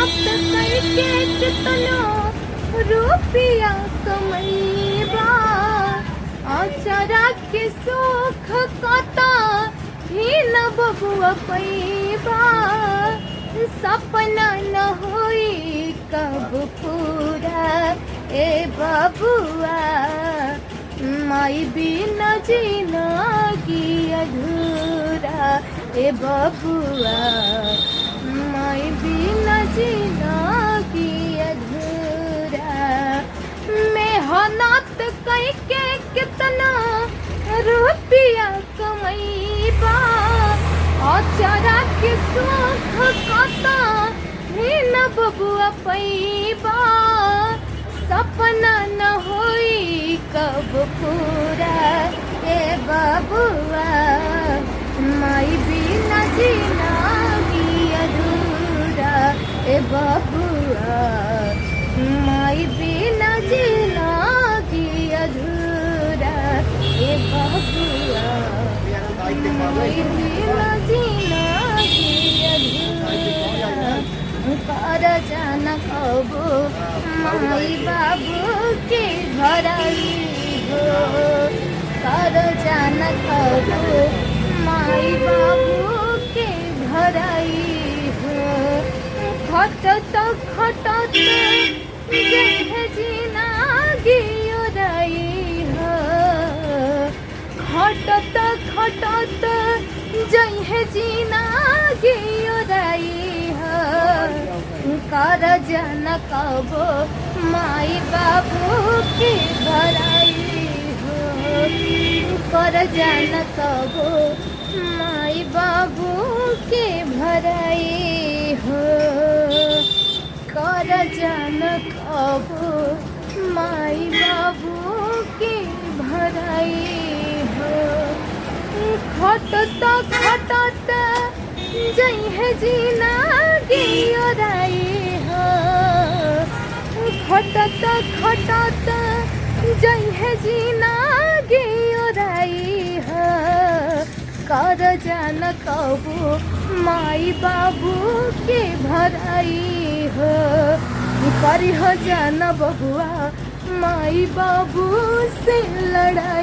करके कितना रुपया कमैबा अचरा के सुख कता ही न बबुआ पैबा सपना न होई कब पूरा ए बबुआ माई बिना जीना की अधूरा ए बबुआ माई बिना जीना की अधूरा मेहनत करके कितना रुपया कमैबा अचरा के सुख कता ही न बबुआ पैबा सपना न होई कब पूरा ए बबुआ माई बिना जीना की अधूरा ए बबुआ माई बिना जीना की अधूरा ए बबुआ माई बिना जीना की अधूरा कर जान कबो माई बाबू के घरई हो कर जान कबो माई बाबू के घरई हो खटत खटत जह जीना गियोरई हो खटत खटत जह जीना गियोरई हो कर जन कबो माई बाबू के घरई हो कर जन कबो माई बाबू के भरई हो कर जन कबो माई बाबू के भरई हो खटत खटत जह जीना गियोरई हो खटत खटत जह जीना गियोरई हो कर जान कबो माई बाबू के भरई हो कर जान बबुआ माई बाबू से लड़ाई।